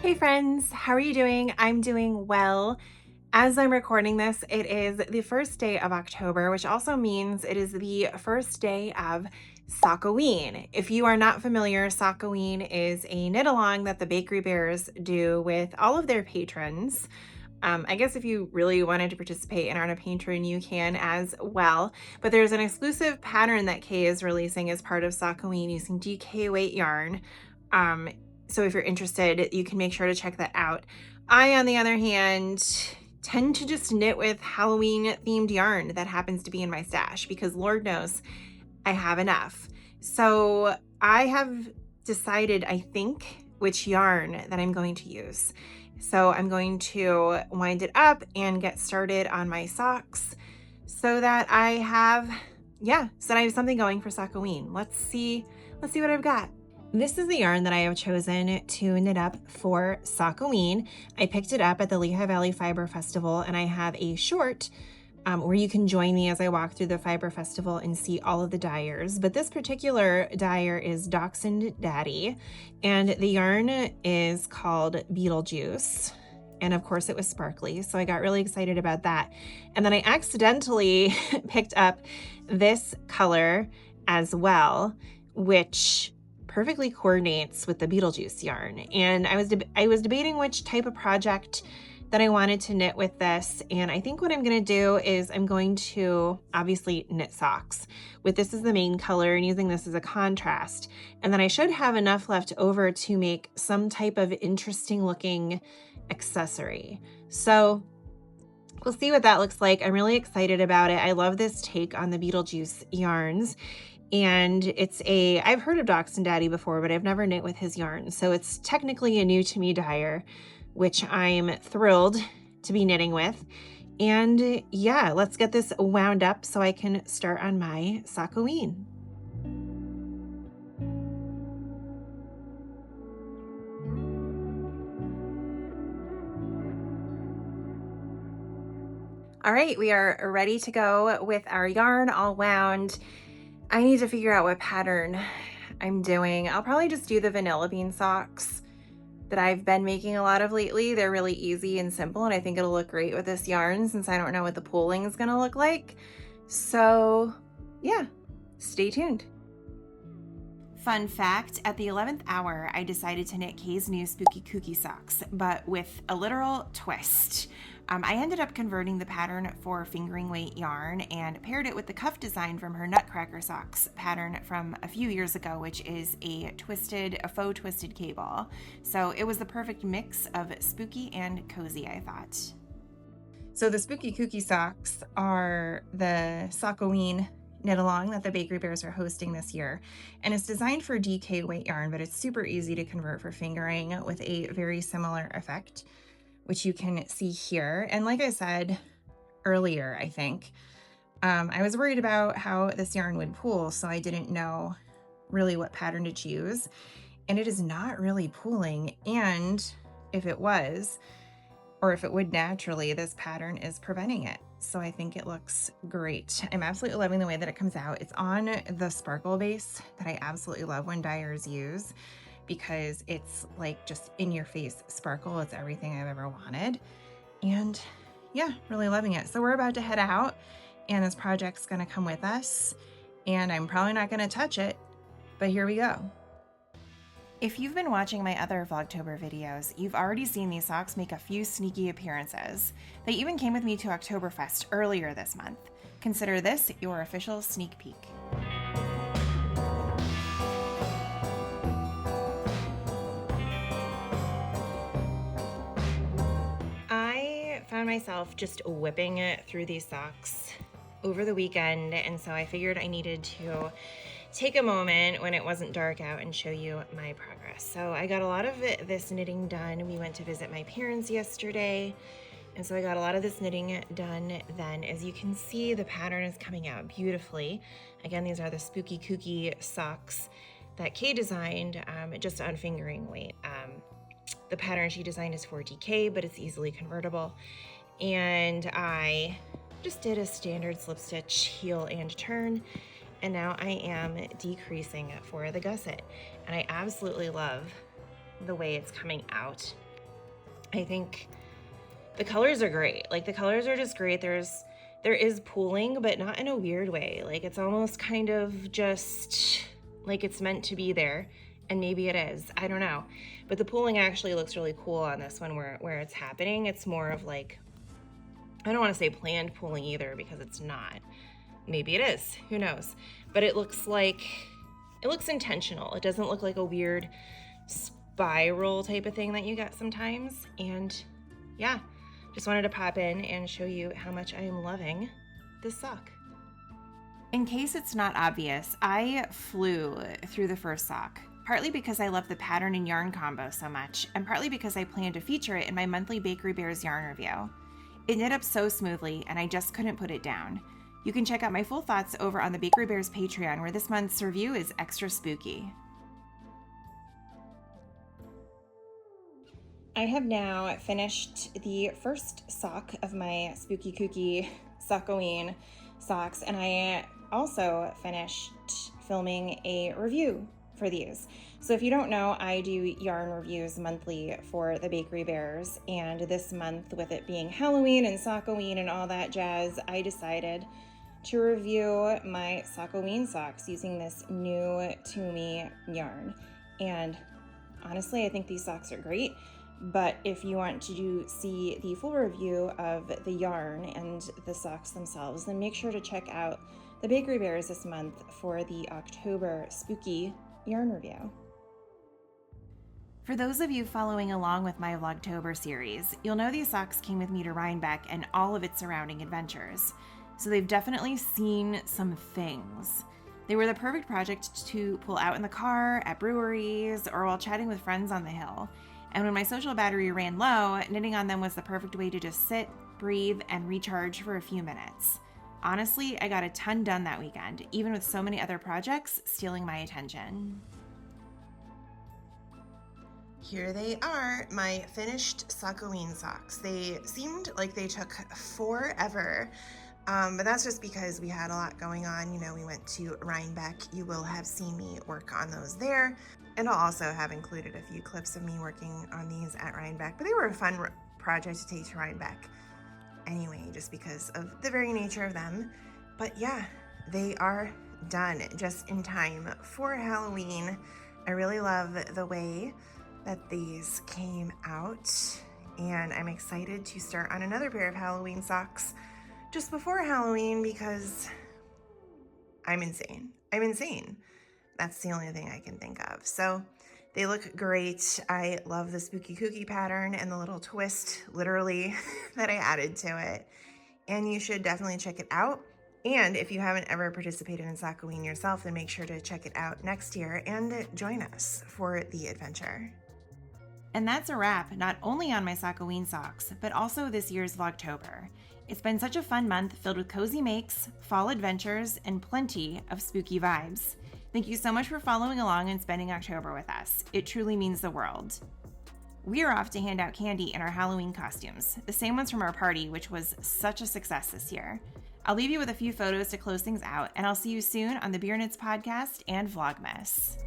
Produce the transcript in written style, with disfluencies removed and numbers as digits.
Hey friends, how are you doing? I'm doing well. As I'm recording this, it is the first day of October, which also means it is the first day of Sockoween. If you are not familiar, Sockoween is a knit-along that the Bakery Bears do with all of their patrons. I guess if you really wanted to participate and aren't a patron, you can as well. But there's an exclusive pattern that Kay is releasing as part of Sockoween using DK weight yarn. So if you're interested, you can make sure to check that out. I, on the other hand, tend to just knit with Halloween themed yarn that happens to be in my stash because Lord knows I have enough. So I have decided, I think, which yarn that I'm going to use. So I'm going to wind it up and get started on my socks so that I have, something going for Sockoween. Let's see what I've got. This is the yarn that I have chosen to knit up for Sockoween. I picked it up at the Lehigh Valley Fiber Festival, and I have a short where you can join me as I walk through the Fiber Festival and see all of the dyers. But this particular dyer is Dachshund Daddy, and the yarn is called Beetlejuice. And of course it was sparkly, so I got really excited about that. And then I accidentally picked up this color as well, which perfectly coordinates with the Beetlejuice yarn. And I was debating which type of project that I wanted to knit with this. And I think what I'm going to do is I'm going to obviously knit socks with this as the main color and using this as a contrast. And then I should have enough left over to make some type of interesting looking accessory. So we'll see what that looks like. I'm really excited about it. I love this take on the Beetlejuice yarns. And I've heard of Dachshund Daddy before, but I've never knit with his yarn. So it's technically a new to me dyer, which I'm thrilled to be knitting with. And yeah, let's get this wound up so I can start on my Sockoween. All right, we are ready to go with our yarn all wound. I need to figure out what pattern I'm doing. I'll probably just do the vanilla bean socks that I've been making a lot of lately. They're really easy and simple, and I think it'll look great with this yarn since I don't know what the pooling is gonna look like. So yeah, stay tuned. Fun fact, at the 11th hour, I decided to knit Kay's new Spookykooky Socks, but with a literal twist. I ended up converting the pattern for fingering weight yarn and paired it with the cuff design from her Nutcracker socks pattern from a few years ago, which is a faux twisted K-ball. So it was the perfect mix of spooky and cozy, I thought. So the Spookykooky Socks are the Sockoween knit-along that the Bakery Bears are hosting this year. And it's designed for DK weight yarn, but it's super easy to convert for fingering with a very similar effect, which you can see here. And like I said earlier, I think, I was worried about how this yarn would pool, so I didn't know really what pattern to choose. And it is not really pooling. And if it was, or if it would naturally, this pattern is preventing it. So I think it looks great. I'm absolutely loving the way that it comes out. It's on the sparkle base that I absolutely love when dyers use, because it's like just in your face sparkle. It's everything I've ever wanted. And yeah, really loving it. So we're about to head out and this project's gonna come with us and I'm probably not gonna touch it, but here we go. If you've been watching my other Vlogtober videos, you've already seen these socks make a few sneaky appearances. They even came with me to Oktoberfest earlier this month. Consider this your official sneak peek. Found myself just whipping it through these socks over the weekend, and so I figured I needed to take a moment when it wasn't dark out and show you my progress. So I got a lot of this knitting done. We went to visit my parents yesterday, and so I got a lot of this knitting done then. As you can see, the pattern is coming out beautifully. Again, these are the Spookykooky Socks that Kay designed just on fingering weight. The pattern she designed is 4DK, but it's easily convertible. And I just did a standard slip stitch, heel and turn. And now I am decreasing for the gusset. And I absolutely love the way it's coming out. I think the colors are great. Like, the colors are just great. There is pooling, but not in a weird way. Like, it's almost kind of just like it's meant to be there, and maybe it is. I don't know. But the pooling actually looks really cool on this one where it's happening. It's more of like, I don't want to say planned pooling either, because it's not. Maybe it is. Who knows? But it looks intentional. It doesn't look like a weird spiral type of thing that you get sometimes. And yeah, just wanted to pop in and show you how much I am loving this sock. In case it's not obvious, I flew through the first sock, partly because I love the pattern and yarn combo so much, and partly because I plan to feature it in my monthly Bakery Bears yarn review. It knit up so smoothly, and I just couldn't put it down. You can check out my full thoughts over on the Bakery Bears Patreon, where this month's review is extra spooky. I have now finished the first sock of my Spookykooky Sockoween Socks, and I also finished filming a review for these. So if you don't know, I do yarn reviews monthly for the Bakery Bears, and this month, with it being Halloween and Sockoween and all that jazz, I decided to review my Sockoween Socks using this new Toomey yarn. And honestly, I think these socks are great. But if you want to see the full review of the yarn and the socks themselves, then make sure to check out the Bakery Bears this month for the October spooky yarn review. For those of you following along with my Vlogtober series, you'll know these socks came with me to Rhinebeck and all of its surrounding adventures. So they've definitely seen some things. They were the perfect project to pull out in the car, at breweries, or while chatting with friends on the hill. And when my social battery ran low, knitting on them was the perfect way to just sit, breathe, and recharge for a few minutes. Honestly, I got a ton done that weekend, even with so many other projects stealing my attention. Here they are, my finished Sockoween socks. They seemed like they took forever, but that's just because we had a lot going on. You know, we went to Rhinebeck. You will have seen me work on those there. And I'll also have included a few clips of me working on these at Rhinebeck, but they were a fun project to take to Rhinebeck anyway, just because of the very nature of them. But yeah, they are done just in time for Halloween. I really love the way that these came out, and I'm excited to start on another pair of Halloween socks just before Halloween, because I'm insane. That's the only thing I can think of. So they look great. I love the Spookykooky pattern and the little twist, literally, that I added to it. And you should definitely check it out. And if you haven't ever participated in Sockoween yourself, then make sure to check it out next year and join us for the adventure. And that's a wrap, not only on my Sockoween socks, but also this year's Vlogtober. It's been such a fun month filled with cozy makes, fall adventures, and plenty of spooky vibes. Thank you so much for following along and spending October with us. It truly means the world. We are off to hand out candy in our Halloween costumes, the same ones from our party, which was such a success this year. I'll leave you with a few photos to close things out, and I'll see you soon on the Beer Knits podcast and Vlogmas.